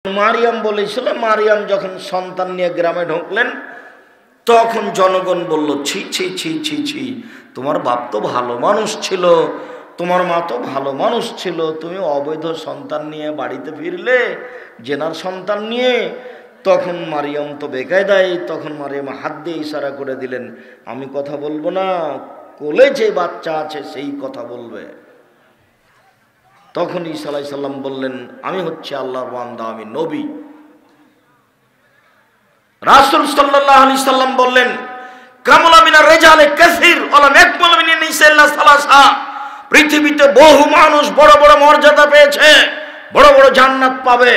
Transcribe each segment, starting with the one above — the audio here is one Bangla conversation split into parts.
মারিয়াম বলেছিল, মারিয়াম যখন সন্তান নিয়ে গ্রামে ঢুকলেন তখন জনগণ বলল, ছি ছি ছি ছি ছি, তোমার বাপ তো ভালো মানুষ ছিল, তোমার মা তো ভালো মানুষ ছিল, তুমি অবৈধ সন্তান নিয়ে বাড়িতে ফিরলে, জেনার সন্তান নিয়ে। তখন মারিয়াম তো বেকায়দায়, তখন মারিয়াম হাত দিয়ে ইশারা করে দিলেন, আমি কথা বলবো না, কোলে যে বাচ্চা আছে সেই কথা বলবে। তখন ঈসা আলাইহিস সালাম বললেন, আমি হচ্ছে আল্লাহর বান্দা, আমি নবী। রাসূল সাল্লাল্লাহু আলাইহি সাল্লাম বললেন, কামলা মিনার রিজালে কাসীর ওয়ালাম ইয়াকমুল মিন নিসা ইল্লা সালাসা। পৃথিবীতে বহু মানুষ বড় বড় মর্যাদা পেয়েছে, বড় বড় জান্নাত পাবে,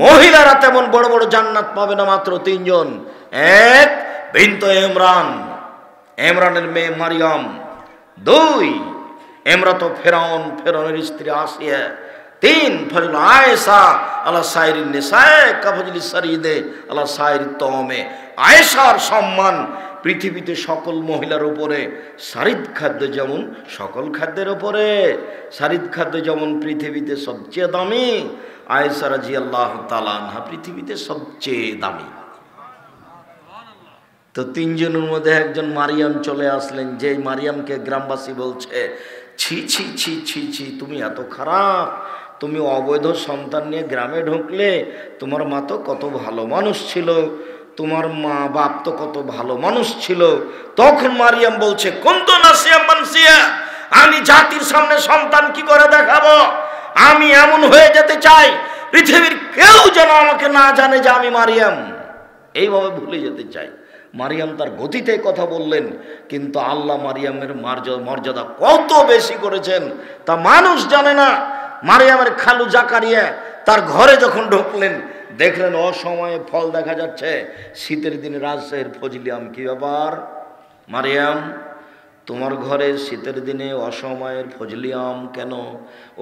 মহিলারা তেমন বড় বড় জান্নাত পাবে না, মাত্র তিনজন। এক, বিনতে ইমরান, ইমরানের মেয়ে মারিয়াম। দুই, ইমরাত ফেরাউনের স্ত্রী আসিয়া। তিন, ফজল আয়েশা আলা সাইরিন নিসায়ে কাফজলি সারিদে আলা সাইরি তমে। আয়েশার সম্মান পৃথিবীতে সকল মহিলার উপরে, সারিদ খাদ্য যেমন সকল খাদ্যের উপরে, সারিদ খাদ্য যেমন পৃথিবীতে সবচেয়ে দামি, আয়েশা রাদিয়াল্লাহু তাআলা আনহা পৃথিবীতে সবচেয়ে দামি। তো তিনজনের মধ্যে একজন মারিয়াম চলে আসলেন, যেই মারিয়ামকে গ্রামবাসী বলছে, ছি ছি ছি ছি ছি, তুমি এত খারাপ, তুমি অবৈধ সন্তান নিয়ে গ্রামে ঢুকলে, তোমার মা তো কত ভালো মানুষ ছিল, তোমার মা বাপ তো কত ভালো মানুষ ছিল। তখন মারিয়াম বলছে, কুনতু নাসিয়া মানসিয়া, আমি জাতির সামনে সন্তান কি করে দেখাবো, আমি এমন হয়ে যেতে চাই পৃথিবীর কেউ যেন আমাকে না জানে যে আমি মারিয়াম, এইভাবে ভুলে যেতে চাই। মারিয়াম তার গতিতে কথা বললেন, কিন্তু আল্লাহ মারিয়ামের মর্যাদা কত বেশি করেছেন তা মানুষ জানে না। মারিয়ামের খালু জাকারিয়া তার ঘরে যখন ঢুকলেন, দেখলেন অসময়ে ফল দেখা যাচ্ছে। শীতের দিনে রাজশাহীর ফজলি আম। কি ব্যাপার মারিয়াম, তোমার ঘরে শীতের দিনে অসময়ের ফজলি আম কেন?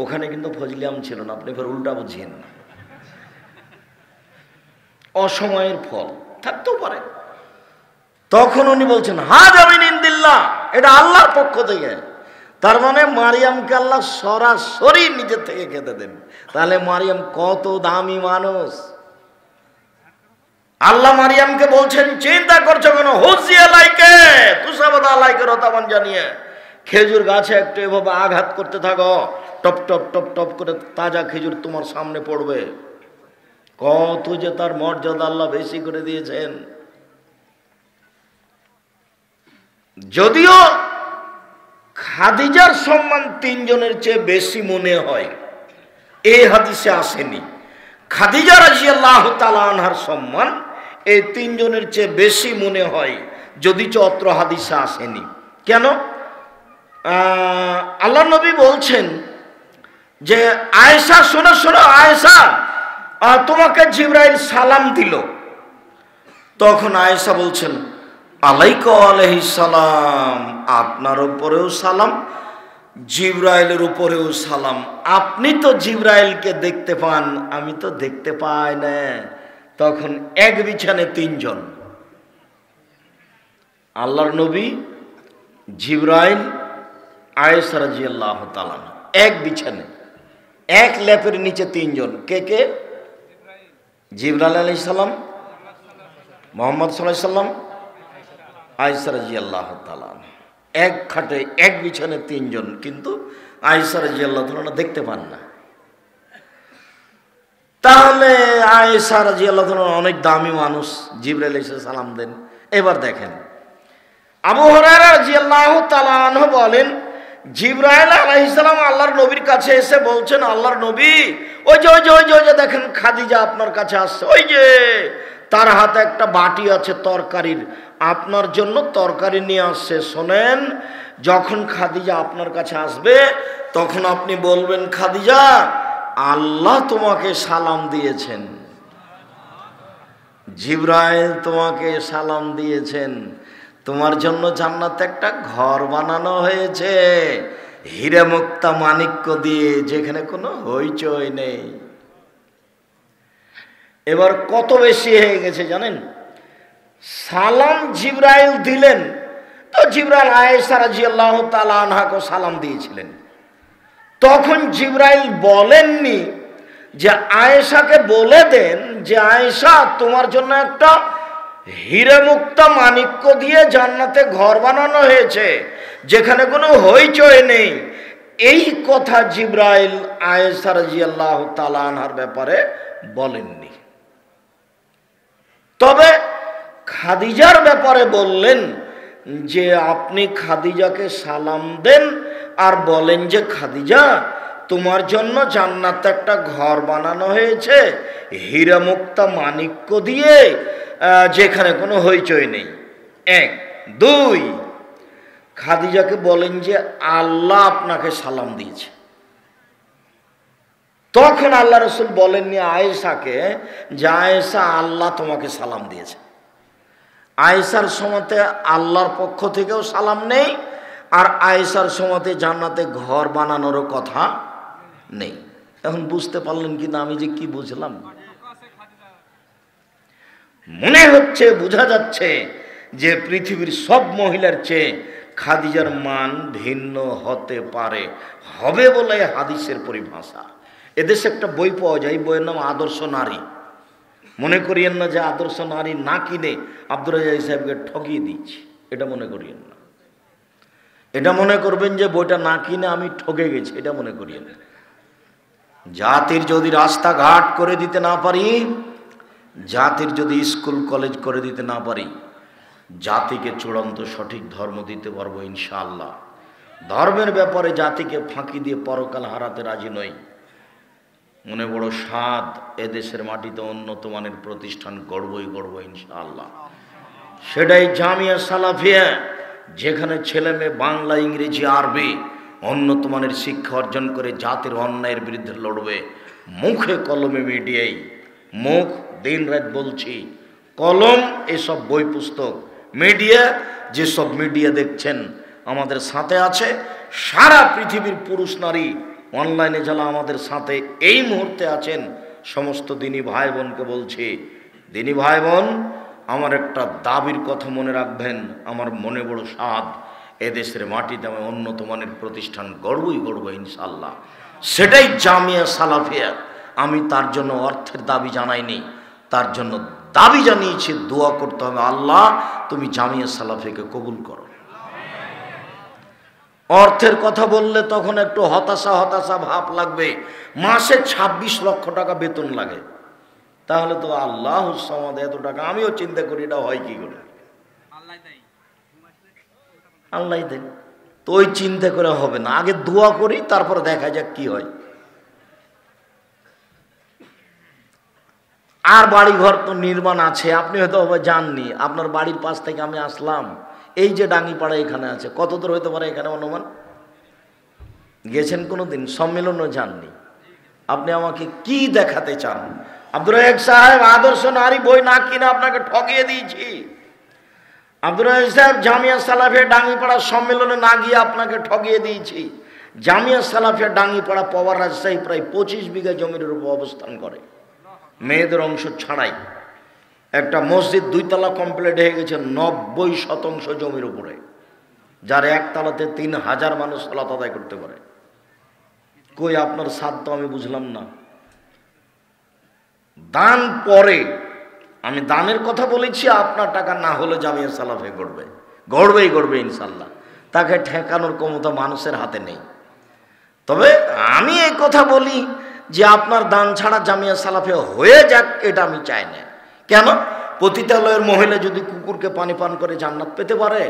ওখানে কিন্তু ফজলি আম ছিল না, আপনি ফের উল্টা বুঝিয়েন না। অসময়ের ফল থাকতেও পারে। তখন উনি বলছেন, হাযা মিন ইনদিল্লাহ, এটা আল্লাহর পক্ষ থেকে। তার মানে মারিয়ামকে আল্লাহ সরাসরি নিজের থেকে খেতে দেন। তাহলে মারিয়াম কত দামি মানুষ। আল্লাহ মারিয়ামকে বলছেন, চিন্তা করছো কেন, হুজি আলাইকে তুসাবাদ আলাইকে রতাবান জানিয়ে, খেজুর গাছে একটু এভাবে আঘাত করতে থাকো, টপ টপ টপ টপ করে তাজা খেজুর তোমার সামনে পড়বে। কত যে তার মর্যাদা আল্লাহ বেশি করে দিয়েছেন। যদিও খাদিজার সম্মান তিনজনের চেয়ে বেশি মনে হয়, এই হাদিসে আসেনি। খাদিজা রাদিয়াল্লাহু তাআলা আনহার সম্মান এই তিনজনের চেয়ে বেশি মনে হয়, যদি অত্র হাদিসে আসেনি। কেন? আল্লাহ নবী বলছেন যে, আয়েশা শোনো শোনো, আয়েশা তোমাকে জিবরাইল সালাম দিল। তখন আয়েশা বলছেন, আলাইকা আলাইহিস সালাম, আপনার উপরেও সালাম, জিবরাইলের উপরেও সালাম। আপনি তো জিবরাইলকে দেখতে পান, আমি তো দেখতে পাই না। তখন এক বিছানে তিনজন, আল্লাহর নবী, জিবরাইল, আয়েশা রাদিয়াল্লাহু তাআলা, এক বিছানে, এক লেপের নিচে তিনজন। কে কে? জিবরাইল আলাইহিস সালাম, মুহাম্মদ সাল্লাল্লাহু আলাইহি সাল্লাম, আয়েশা রাদিয়াল্লাহু তাআলা। এক খাটে এক বিছানে তিনজন, কিন্তু আয়েশা রাদিয়াল্লাহু তাআলা দেখতে পান না। তাহলে আয়েশা রাদিয়াল্লাহু তাআলা অনেক দামি মানুষ, জিবরাইল এসে সালাম দেন। এবার দেখেন, আবু হুরায়রা রাদিয়াল্লাহু তাআলা আনহু বলেন, জিবরাইল আলাইহিস সালাম আল্লাহর নবীর কাছে এসে বলছেন, আল্লাহর নবী, ওই যে ওই যে ওই যে ওই যে দেখেন খাদিজা আপনার কাছে আসছে, ওই যে তার হাতে একটা বাটি আছে তরকারির, আপনার জন্য তরকারি নিয়ে আসছে। শোনেন, যখন খাদিজা আপনার কাছে আসবে তখন আপনি বলবেন, খাদিজা আল্লাহ তোমাকে সালাম দিয়েছেন, জিবরাইল তোমাকে সালাম দিয়েছেন, তোমার জন্য জান্নাতে একটা ঘর বানানো হয়েছে হীরা মুক্তা মাণিক্য দিয়ে, যেখানে কোনো হইচই নেই। এবার কত বেশি হয়ে গেছে জানেন? সালাম জিবরাইল দিলেন, তো জিবরাইল আয়েশা রাদিয়াল্লাহু তাআলা আনহাকে সালাম দিয়েছিলেন। তখন জিবরাইল বলেননি যে আয়েশাকে বলে দেন যে আয়েশা, তোমার জন্য একটা হীরে মুক্তা মাণিক্য দিয়ে জান্নাতে ঘর বানানো হয়েছে, যেখানে কোনো হইচই নেই। এই কথা জিবরাইল আয়েশা রাদিয়াল্লাহু তাআলা আনহার ব্যাপারে বলেননি। তবে খাদিজার ব্যাপারে বললেন যে আপনি খাদিজাকে সালাম দেন আর বলেন যে খাদিজা, তোমার জন্য জান্নাতে একটা ঘর বানানো হয়েছে হীরা মুক্তা মাণিক্য দিয়ে, যেখানে কোনো হইচই নেই। এক। দুই, খাদিজাকে বলেন যে আল্লাহ আপনাকে সালাম দিয়েছে। তখন আল্লাহ রসুল বলেননি আয়েশাকে যে আয়েশা, আল্লাহ তোমাকে সালাম দিয়েছে। আয়েশার সময়তে আল্লাহর পক্ষ থেকেও সালাম নেই, আর আয়েশার সময়তে জান্নাতে ঘর বানানোরও কথা নেই। এখন বুঝতে পারলেন কি না আমি যে কি বুঝলাম? মনে হচ্ছে, বোঝা যাচ্ছে যে পৃথিবীর সব মহিলার চেয়ে খাদিজার মান ভিন্ন হতে পারে, হবে বলে হাদিসের পরিভাষা। এদেশে একটা বই পাওয়া যায়, বইয়ের নাম আদর্শ নারী। মনে করিয়েন না যে আদর্শ নারী না কিনে আব্দুর রাজ্জাক সাহেবকে ঠকিয়ে দিচ্ছি, এটা মনে করিয়েন না। এটা মনে করবেন যে বইটা না কিনে আমি ঠকে গেছি, এটা মনে করিয়েন না। জাতির যদি রাস্তাঘাট করে দিতে না পারি, জাতির যদি স্কুল কলেজ করে দিতে না পারি, জাতিকে চূড়ান্ত সঠিক ধর্ম দিতে পারবো ইনশাআল্লাহ। ধর্মের ব্যাপারে জাতিকে ফাঁকি দিয়ে পরকাল হারাতে রাজি নই। মনে বড় স্বাদ, এদেশের মাটিতে উন্নত মানের প্রতিষ্ঠান গড়বই গড়ব ইনশাআল্লাহ। সেটাই জামিয়া সালাফিয়া, যেখানে ছেলে মেয়ে বাংলা, ইংরেজি, আরবি উন্নত মানের শিক্ষা অর্জন করে জাতির অন্যায়ের বিরুদ্ধে লড়বে। মুখে কলমে মিডিয়াই, মুখ দিন রাত বলছি, কলম এসব বই পুস্তক, মিডিয়া যেসব মিডিয়া দেখছেন আমাদের সাথে আছে। সারা পৃথিবীর পুরুষ নারী অনলাইনে যারা আমাদের সাথে এই মুহূর্তে আছেন, সমস্ত দিনী ভাই বোনকে বলছি, দিনী ভাই বোন, আমার একটা দাবির কথা মনে রাখবেন। আমার মনে বড় স্বাদ, এদেশের মাটিতে আমি উন্নত মানের প্রতিষ্ঠান গড়বই গড়ব ইনশাআল্লাহ। সেটাই জামিয়া সালাফিয়া। আমি তার জন্য অর্থের দাবি জানাইনি, তার জন্য দাবি জানিয়েছি দোয়া করতে হবে, আল্লাহ তুমি জামিয়া সালাফিয়াকে কবুল করো। অর্থের কথা বললে তখন একটু হতাশা হতাশা ভাব লাগবে। মাসে 26 লক্ষ টাকা বেতন লাগে, তাহলে তো আল্লাহ সমাদে এত টাকা, আমিও চিন্তা করি এটা হয় কি করে, আল্লাহ দেন। তো ওই চিন্তা করে হবে না, আগে দোয়া করি, তারপর দেখা যাক কি হয়। আর বাড়ি ঘর তো নির্মাণ আছে, আপনি হয়তো জাননি। আপনার বাড়ির পাশ থেকে আমি আসলাম, এই যে ডাঙ্গিপাড়া এখানে আছে, কত দূর হইতে পারে এখানে অনুমান? গেছেন কোনোদিন? সম্মেলনও জাননি। আপনি আমাকে কি দেখাতে চান? আব্দুর রাজ্জাক সাহেব আদর্শ নারী বই না কিনে আপনাকে ঠকিয়ে দিয়েছি। আব্দুর রাজ্জাক সাহেব জামিয়া সালাফিয়া ডাঙ্গিপাড়া সম্মেলনে না গিয়ে আপনাকে ঠকিয়ে দিয়েছি। জামিয়া সালাফিয়া ডাঙ্গিপাড়া পাওয়ার রাজশাহী প্রায় 25 বিঘা জমির উপর অবস্থান করে, মেয়েদের অংশ ছাড়াই। একটা মসজিদ 2 তলা কমপ্লিট হয়ে গেছে 90% জমির উপরে, যার একতলাতে 3000 মানুষ সালাত আদায় করতে পারে। কই আপনার সাদ তো আমি বুঝলাম না। দান পরে, আমি দানের কথা বলেছি, আপনার টাকা না হলে জামিয়া সালাফে গড়বে, গড়বেই গড়বে ইনশাল্লাহ। তাকে ঠেকানোর ক্ষমতা মানুষের হাতে নেই। তবে আমি এই কথা বলি যে আপনার দান ছাড়া জামিয়া সালাফে হয়ে যাক, এটা আমি চাই না। কেন? পতিতালয়ের মহিলা যদি কুকুরকে পানি পান করে জান্নাত পেতে পারে,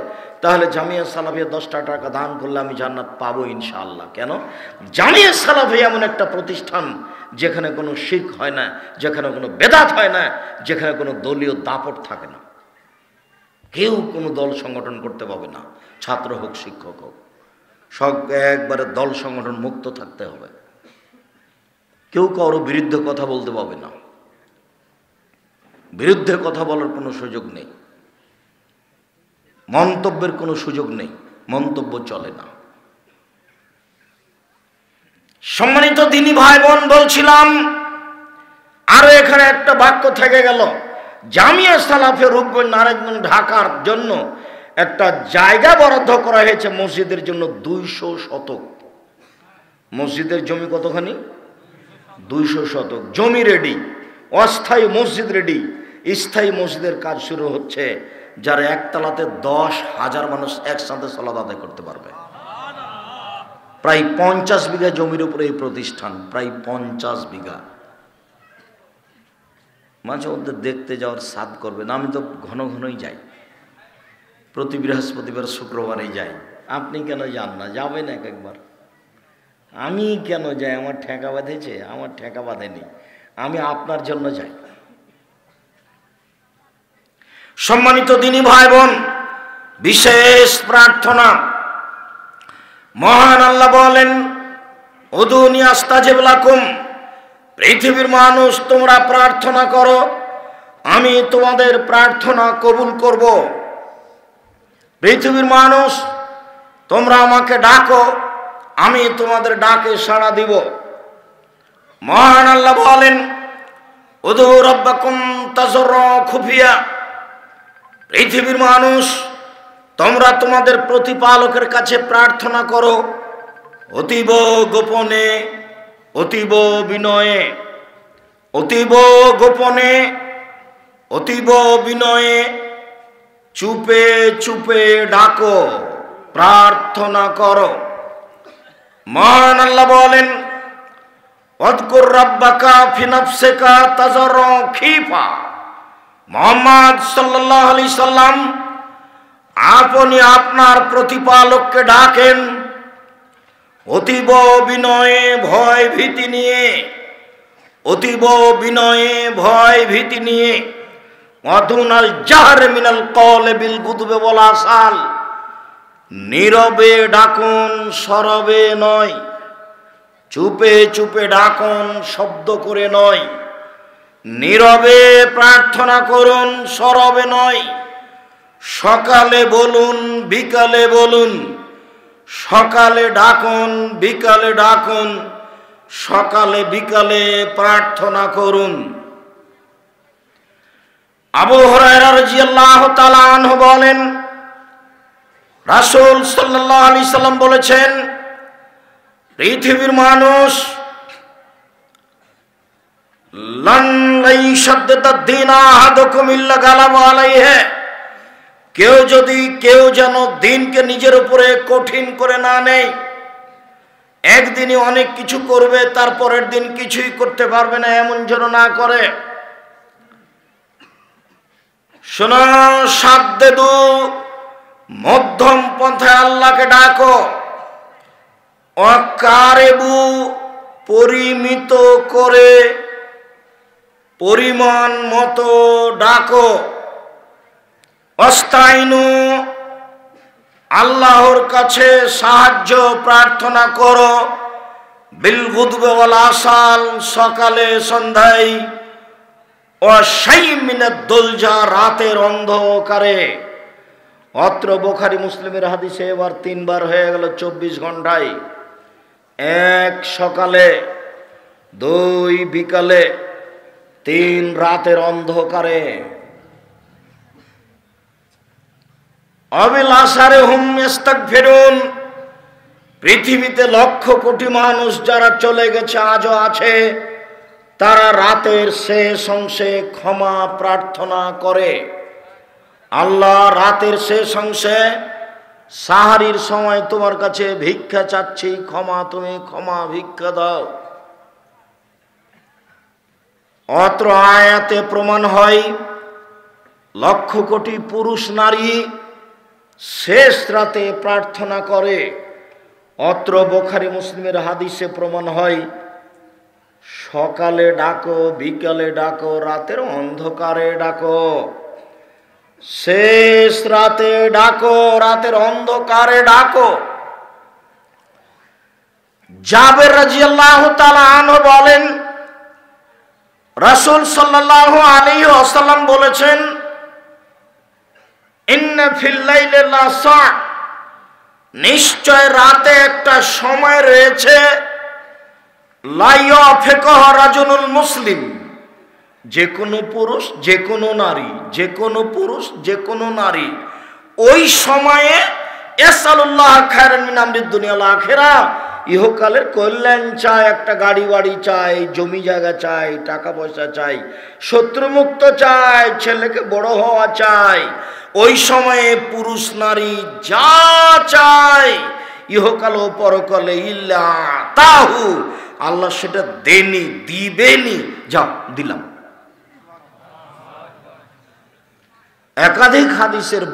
তাহলে জামিয়া সালাফিয়া 10টা টাকা দান করলে আমি জান্নাত পাবো ইনশাআল্লাহ। কেন? জামিয়া সালাফিয়া এমন একটা প্রতিষ্ঠান যেখানে কোনো শিরক হয় না, যেখানে কোনো বেদাত হয় না, যেখানে কোনো দলীয় দাপট থাকে না। কেউ কোনো দল সংগঠন করতে পাবে না, ছাত্র হোক শিক্ষক হোক, সব একবারে দল সংগঠন মুক্ত থাকতে হবে। কেউ কারো বিরুদ্ধে কথা বলতে পাবে না, বিরুদ্ধে কথা বলার কোনো সুযোগ নেই, মন্তব্যের কোনো সুযোগ নেই, মন্তব্য চলে না। সম্মানিত দিনী ভাই বোন, বলছিলাম আরো এখানে একটা বাক্য থেকে গেল। জামিয়া সালাফিয়া রূপগঞ্জ নারায়ণগঞ্জ ঢাকার জন্য একটা জায়গা বরাদ্দ করা হয়েছে মসজিদের জন্য 200 শতক। মসজিদের জমি কতখানি? 200 শতক জমি রেডি, অস্থায়ী মসজিদ রেডি, স্থায়ী মসজিদের কাজ শুরু হচ্ছে, যার একতলাতে 10,000 মানুষ একসাথে সালাত আদায় করতে পারবে। প্রায় 50 বিঘা জমির উপরে এই প্রতিষ্ঠান, প্রায় 50 বিঘা। মাঝে মধ্যে দেখতে যাওয়ার সাদ করবে না, আমি তো ঘন ঘনই যাই, প্রতি বৃহস্পতিবার শুক্রবারেই যাই। আপনি কেন যান না? যাবেন এক একবার। আমি কেন যাই? আমার ঠেকা বাঁধেছে? আমার ঠেকা বাঁধেনি, আমি আপনার জন্য যাই। সম্মানিত দিনী ভাই বোন, বিশেষ প্রার্থনা, মহান আল্লাহ বলেন উদুনি আস্তাজিব লাকুম, পৃথিবীর মানুষ তোমরা প্রার্থনা করো, আমি তোমাদের প্রার্থনা কবুল করব। পৃথিবীর মানুষ তোমরা আমাকে ডাকো, আমি তোমাদের ডাকে সাড়া দিব। মহান আল্লাহ বলেন উদু রাব্বাকুম তাজাররা খুফিয়া, পৃথিবীর মানুষ তোমরা তোমাদের প্রতিপালকের কাছে প্রার্থনা করো অতীব গোপনে, অতীব বিনয়ে, অতীব গোপনে, অতীব বিনয়ে, চুপে চুপে ডাকো, প্রার্থনা করো। মহান আল্লাহ বলেন ওয়াজকুর রাব্বাকা ফি নাফসিকা তাজাররা খিফা, মুহাম্মদ সাল্লাল্লাহু আলাইহি সাল্লাম আপনি আপনার প্রতিপালককে ডাকেন অতীব বিনয়ে, ভয় ভীতি নিয়ে, অতীব বিনয়ে, ভয় ভীতি নিয়ে। ওয়াদুনাল জাহর মিনাল কওলি বিল গুদবে ওয়াল আসাল, নীরবে ডাকুন, সরবে নয়। চুপে চুপে ডাকুন, শব্দ করে নয়। নীরবে প্রার্থনা করুন, সরবে নয়। সকালে বলুন, বিকালে বলুন, সকালে ডাকুন, বিকালে ডাকুন, সকালে বিকালে প্রার্থনা করুন। আবু হুরায়রা রাদিয়াল্লাহু তাআলা আনহু বলেন রাসূল সাল্লাল্লাহু আলাইহি সাল্লাম বলেছেন পৃথিবীর মানুষ লান লাইশাদ্দাদ দ্বীন আহাদুকুম ইল্লা গালাবা আলাইহি, কেউ যেন দিনকে নিজের উপরে কঠিন করে না নেয়। একদিনই অনেক কিছু করবে, তারপরের দিন কিছুই করতে পারবে না, এমন যেন না করে। শোনো, সাদ্দেদু, মধ্যম পন্থায় আল্লাহকে ডাকো। অকারেবু, পরিমিত করে, পরিমাণ মতো ডাকো। অস্তাইনু, আল্লাহর কাছে সাহায্য প্রার্থনা করো। বিল গুদবে ওয়াল আসাল, সকালে সন্ধ্যায়। ওয়াশাইইম মিনাদ দুলজা, রাতের অন্ধকারে। অত্র বুখারী মুসলিমের হাদিসে এবার 3 বার হয়ে গেল 24 ঘন্টায়। 1 সকালে, 2 বিকালে, 3 রাতের অন্ধকারে। অবিল আসারে হুম ইস্তাগফিরুন, পৃথিবীতে লক্ষ কোটি মানুষ যারা চলে গেছে আজও আছে, তারা রাতের শেষ অংশে ক্ষমা প্রার্থনা করে। আল্লাহ, রাতের শেষ অংশে সাহারির সময় তোমার কাছে ভিক্ষা চাচ্ছি, ক্ষমা, তুমি ক্ষমা ভিক্ষা দাও। অত্র আয়াতে প্রমাণ হয় লক্ষ কোটি পুরুষ নারী শেষ রাতে প্রার্থনা করে। অত্র বুখারী মুসলিমের হাদিসে প্রমাণ হয় সকালে ডাকো, বিকালে ডাকো, রাতের অন্ধকারে ডাকো। শেষ রাতে ডাকো, রাতের অন্ধকারে ডাকো। জাবের রাদিয়াল্লাহু তাআলা আনহু বলেন রাসূল সাল্লাল্লাহু আলাইহি ওয়াসাল্লাম বলেছেন ইন্না ফিল লাইলি লাসা, নিশ্চয় রাতে একটা সময় রয়েছে লা ইয়াফিকুহ রাজুলুল মুসলিম, যে কোনো পুরুষ, যে কোনো নারী, যে কোনো পুরুষ, যে কোনো নারী ওই সময়ে ইয়াসালুল্লাহ খায়রান মিন আমরিদ দুনিয়া ওয়াল আখিরা, ইহকালের কল্যাণ চায়, একটা গাড়ি বাড়ি চাই, জমি জায়গা চাই, টাকা পয়সা চাই, শত্রুমুক্ত চাই, ছেলেকে বড় হওয়া চাই। ওই সময়ে পুরুষ নারী যা চায় ইহকাল ও পরকালে ইল্লা তাহু, আল্লাহ সেটা দেনি, দিবেনি। যাও দিলাম। একাধিক হাদিসের